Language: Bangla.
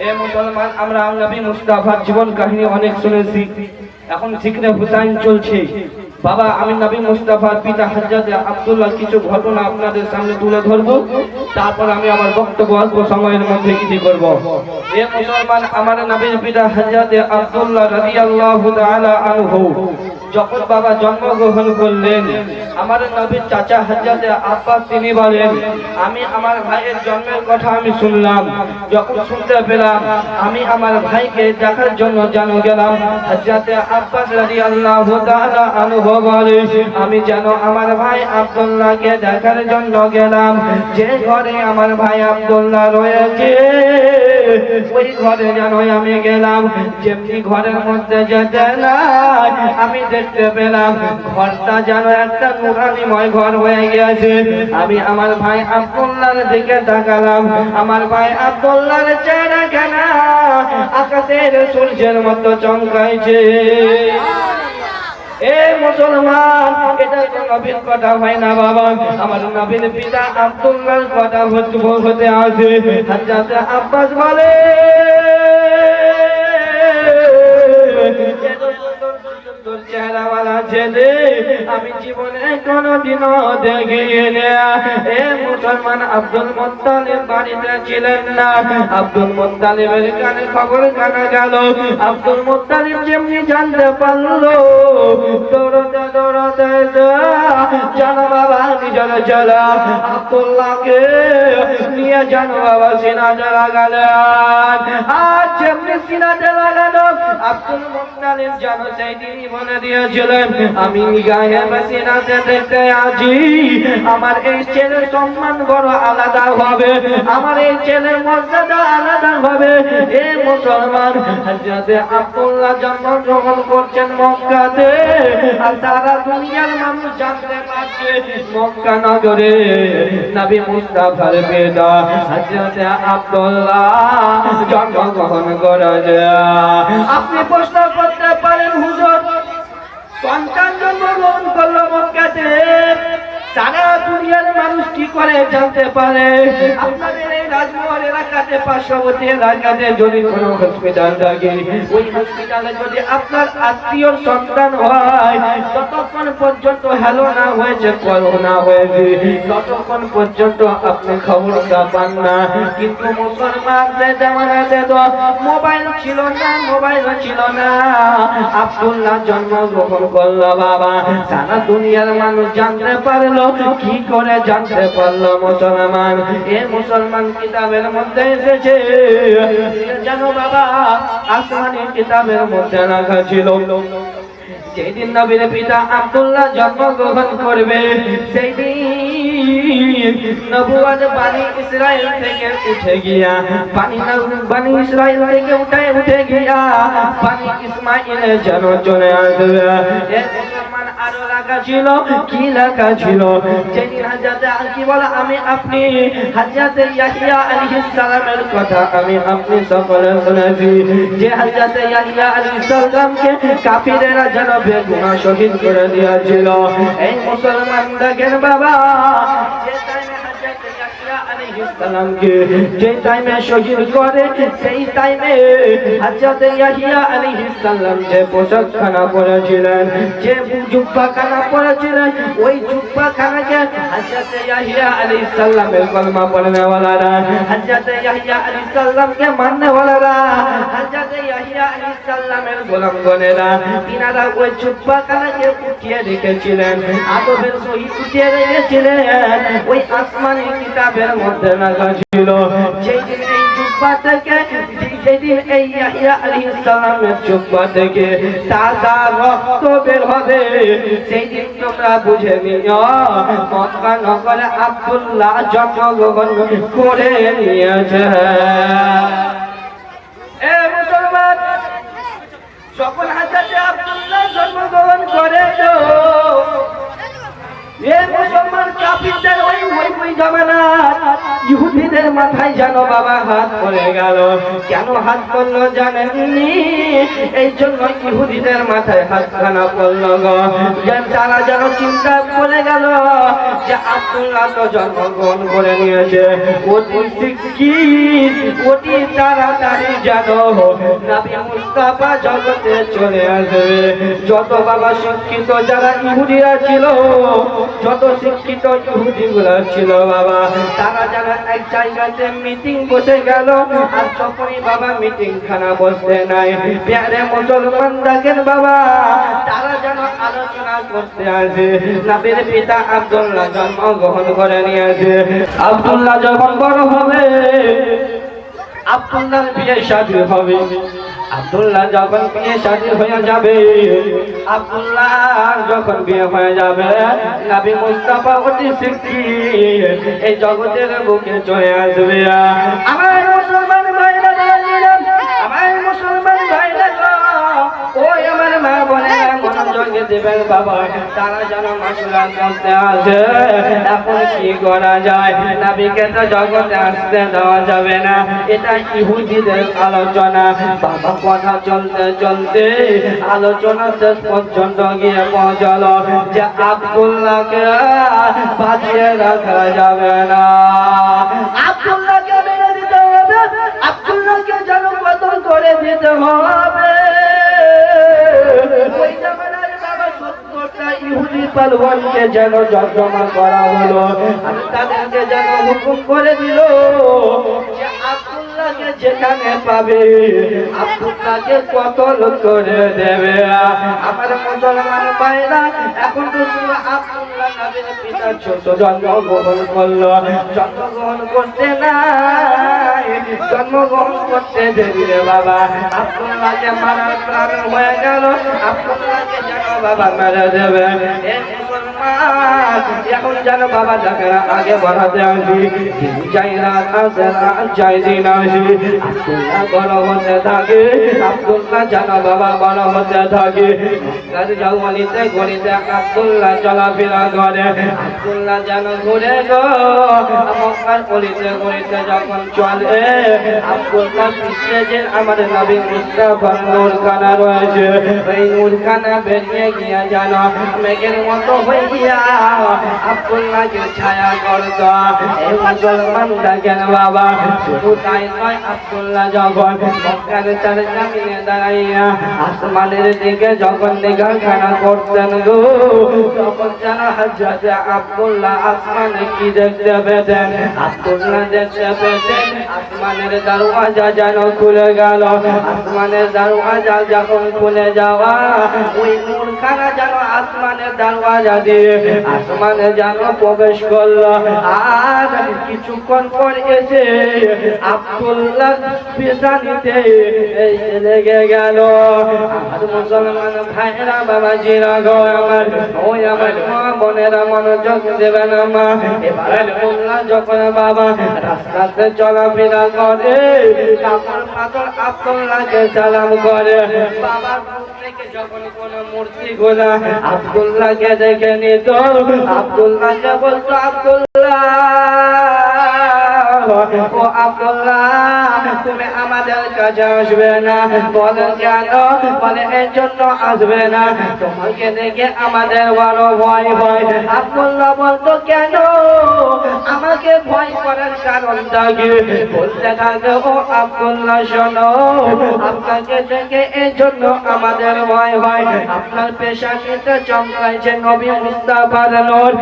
এ মুসলমান, আমরা নবী মুস্তাফার জীবন কাহিনী অনেক শুনেছি। এখন জিকরে হুসাইন চলছে। বাবা, আমি নবী মুস্তাফার পিতা হযরত আব্দুল্লাহ কিছু ঘটনা আপনাদের সামনে তুলে ধরব, তারপর আমি আমার বক্তব্য অল্প সময়ের মধ্যে কিছু করব। এ মুসলমান, আমার নবীর পিতা হযরত আব্দুল্লাহ রাদিয়াল্লাহু তাআলা আনহু যখন বাবা জন্মগ্রহণ করলেন, আমার নবীর চাচা হযরত আব্বাস তিনি বলেন, আমি আমার ভাইয়ের জন্মের কথা আমি শুনলাম। যখন শুনতে পেলাম, আমি আমার ভাইকে দেখার জন্য গেলাম। হযরত আব্বাস রাদিয়াল্লাহু তাআলা আনহু বলে, আমি যেন আমার ভাই আব্দুল্লাহকে দেখার জন্য গেলাম। যে ঘরে আমার ভাই আব্দুল্লাহ রয়েছে ওই ঘরে যেন আমি গেলাম। যেমনি ঘরের মধ্যে যেতে নাই, আমি দেখতে পেলাম ঘরটা যেন একটা নুরানিময় ঘর হয়ে গেছে। আমি আমার ভাই আব্দুল্লাহর দিকে তাকালাম। আমার ভাই আব্দুল্লাহর চেহারাখানা আকাশের সূর্যের মতো চমকাইছে। এ মুসলমান, এটা তো নবীর কথা হয় না বাবা, আমার নবীর পিতা আব্দুল্লাহর কথা হতে আছে। হযরত আব্বাস বলে, চেহারাওয়ালা ছেলে আমি জীবনে কোনদিনও দেখিনি। এ মুসলমান, আব্দুল মুত্তালিব বাড়িতে ছিলেন না। আব্দুল মুত্তালিবের কানে খবর জানা গেল। আব্দুল মুত্তালিব যেমনি জানতে পারলো, দৌড়াতে দৌড়াতে জানো বাবা নিজের ছেলে আব্দুল্লাহকে নিয়ে জানো বাবা সিনাতে লাগালেন। আর যেমনি সিনাতে লাগালো, আব্দুল মুত্তালিব জানো সেই দিনই বলে দিয়েছিলেন, আমি গায়ে সিনাতে দেখতে আছি, আমার এই ছেলের সম্মান বড় আলাদা হবে, আমার এই ছেলের মর্যাদা আলাদা হবে। এ মুসলমান, হযরত আব্দুল্লাহ জন্মগ্রহণ করছেন মক্কাতে, আর সারা দুনিয়ার মানুষ জানতে পারছে মক্কা নগরে নবী মুস্তাফার পিতা হযরত আব্দুল্লাহ জন্মগ্রহণ করেছে। আপনি প্রশ্ন করতে পারেন, হুজুর সন্তান জন্মগ্রহণ করলো মক্কাতে, সারা দুনিয়ার মানুষ কি করে জানতে পারে? আপনাদের এই রাজমহল এলাকাতে, পার্শ্ববর্তী এলাকাতে যদি কোনো হসপিটাল থাকে, ওই হসপিটালে যদি আপনার আত্মীয় সন্তান হয়, ততক্ষণ পর্যন্ত হ্যালো না হয়েছে, করোনা হয়েছে, ততক্ষণ পর্যন্ত আপনি খবরটা পান না। কিন্তু মুসলমানদের জামানাতে তো মোবাইল ছিল না, মোবাইল ছিল না। আব্দুল্লাহ জন্মগ্রহণ করলো বাবা, সারা দুনিয়ার মানুষ জানতে পারলো। কি করে জানতে পারলো মুসলমান? এ মুসলমান, কিতাবের মধ্যে এসেছে জানো বাবা, আসমানি কিতাবের মধ্যে লেখা ছিল, যেদিন নবীর পিতা আব্দুল্লাহ জন্মগ্রহণ করবে, সেই দিন নবুয়ত বানি ইসরাইল থেকে উঠে গিয়া, বানি ইসরাইল থেকে উঠে গিয়া বানি ইসমাইলের জন্য চলে আসবে। আরো লেখা ছিল, কি লেখা ছিল? যেদিন হযরত কি বলে, আমি আপনি হযরত ইয়াহইয়া আলাইহিস সালামের কথা আমি আপনি সকলে শুনেছি, যে হযরত ইয়াহইয়া আলাইহিস সালামকে কাফিরেরা যেন বেগুনাহ শহীদ করে দিয়েছিল। এই মুসলমান দেখেন বাবা, যে টাইমে শহীদ করে, সেই টাইমে হযরত ইয়াহইয়া আলাইহিস সালাম যে পোশাকখানা পরেছিলেন, যে জুব্বাখানা পরেছিলেন, ওই জুব্বাখানাকে হযরত ইয়াহইয়া আলাইহিস সালামের কলমা পড়নেওয়ালারা, হযরত ইয়াহইয়া আলাইহিস সালামকে মাননেওয়ালারা, হযরত ইয়াহইয়া আলাইহিস সালামের গোলামগণেরা, তিনারা ওই জুব্বাখানাকে উঠিয়ে রেখেছিলেন, আদবের সহিত উঠিয়ে রেখেছিলেন। ওই আসমানি কিতাবের মধ্যে লেখা ছিল, যেদিন এই জুব্বা থেকে, যেদিন এই ইয়াহইয়া আলাইহিস সালামের জুব্বা থেকে তাজা রক্ত বের হবে, সেই দিন তোমরা বুঝে নিও মক্কা নগরে আব্দুল্লাহ জন্মগ্রহণ করে নিয়েছে। এ মুসলমান, যখন হযরত আব্দুল্লাহ জন্মগ্রহণ করে, এ মুসলমান, কাফিরদের ওই ওই জমানা ইহুদিদের মাথায় যেন বাবা হাত পড়ে গেল। কেন হাত পড়লো জানেননি? এই জন্য ইহুদিদের মাথায় হাতখানা পড়লো গো, তারা যেন চিন্তা করে গেল যে আব্দুল্লাহ তো জন্মগ্রহণ করে নিয়েছে, অতি শিক্ষিত, অতি তাড়াতাড়ি যেন নবী মুস্তাফা জগতে চলে আসবে। যত বাবা শিক্ষিত যারা ইহুদিরা ছিল, যত শিক্ষিত ইহুদিগুলা ছিল বাবা, তারা যারা এক জায়গাতে মিটিং বসে গেল, আর যখনই বাবা মিটিং খানা বসতে নাই, প্যারে মুসলমান দেখেন বাবা, তারা যেন আলোচনা করতে আসে নবীর পিতা আব্দুল্লাহ জন্মগ্রহণ করে নিয়েছে। আব্দুল্লাহ যখন বড় হবে, আব্দুল্লাহর বিয়ে শাদী হবে। আব্দুল্লাহ যখন বিয়ে শাদী হয়ে যাবে, আব্দুল্লাহ যখন বিয়ে হয়ে যাবে, নবী মুস্তাফা অতি শিগগির এই জগতের বুকে চলে আসবে। আমার মুসলমান ভাইরা, আমার মুসলমান ভাইরা, ওই আমার মা বোনেরা মনোযোগ দেবেন বাবা, তারা যেন মাসুরা করতে আসে। এখন কি করা যায়? নবীকে তো জগতে আসতে দেওয়া যাবে না, এটা ইহুদিদের আলোচনা। বাবা কথা চলতে চলতে আলোচনা শেষ পর্যন্ত গিয়ে পৌঁছালো যে আব্দুল্লাহকে বাঁচিয়ে রাখা যাবে না, আব্দুল্লাহকে মেরে দিতে হবে, আব্দুল্লাহকে যেন বদল করে দিতে হবে। ওই জামানার বাবা 70টা ইহুদি পালওয়ানকে যেন জমা করা হলো, আর তাদেরকে যেন হুকুম করে দিল যে আব্দুল্লাহকে যেখানে পাবে আব্দুল্লাহকে কতল করে দেবে। আমার মুসলমান ভাইরা, এখন তো শুধু আব্দুল্লাহ নবীর পিতা ছোট জন্মগ্রহণ করলো, জন্মগ্রহণ করতে নাই, জন্মগ্রহণ করতে দেরি রে বাবা, আব্দুল্লাহকে মারার প্রাণ হয়ে গেল, আব্দুল্লাহকে যেন বাবা মেরে দেবে। এখন যেন বাবা যাকে আগে বাড়াতে আসি, যাই রাত আসে রাত যাই দিন আসি, আব্দুল্লাহ বড় হতে থাকে, আব্দুল্লাহ যেন বাবা বড় হতে থাকে। গলিতে গলিতে আব্দুল্লাহ চলাফেরা করে, আব্দুল্লাহ যেন ঘুরে গো মক্কার গলিতে গলিতে যখন চলে, আব্দুল্লাহ পিছনে যে আমাদের নবী মুস্তাফার নূরখানা রয়েছে, এই নূরখানা বেরিয়ে গিয়া যেন মেঘের মতো হয়ে গিয়া আব্দুল্লাহকে ছায়া করত। এই মুসলমান দেখেন বাবা, শুধু তাই নয়, আব্দুল্লাহ যখন মক্কার চারদিকে দাঁড়াইয়া আসমানের দিকে যখন দেখাখানা করতেন গো, তখন যেন হযরত আব্দুল্লাহ আসমানে কি দেখতে পেতেন? আব্দুল্লাহ দেখতে পেতেন আসমানের দরওয়াজা যেন খুলে গেল। আসমানের দরওয়াজা যখন খুলে যাওয়া, ওই নূরখানা যেন আসমানের দরওয়াজা দিয়ে আসমানে যেন প্রবেশ করলো। আর কিছুক্ষণ পর এসে আব্দুল্লাহ পেছানিতে লেগে গেল। আমার মুসলমান ভাইরা বাবাজিরা গো, আমার ওই আমার মা বোনেরা মনোযোগ দেবেন মা। এবার আব্দুল্লাহ যখন বাবা রাস্তাতে চলাফেরা করে, কাপড় পাথর আব্দুল্লাহকে সালাম করে। বাবার মুখ থেকে যখন কোনো মূর্তি গোলা আব্দুল্লাহকে দেখে নিত, আব্দুল্লাহকে বলতো আব্দুল্লাহ, ও আব্দুল্লাহ তুমি আমাদের কাছে আসবে না। বলেন কেন? বলে এই জন্য আসবে না, তোমাকে দেখে আমাদের বড় ভয় হয়। আব্দুল্লাহ বলতো কেন? আমাকে ভয় করার কারণটা কি? বলতে থাকে ও আব্দুল্লাহ শোনো, আপনাকে দেখে এই জন্য আমাদের ভয় হয়, আপনার পেশাকিতে চমকাইছে নবী মুস্তাফার নূর।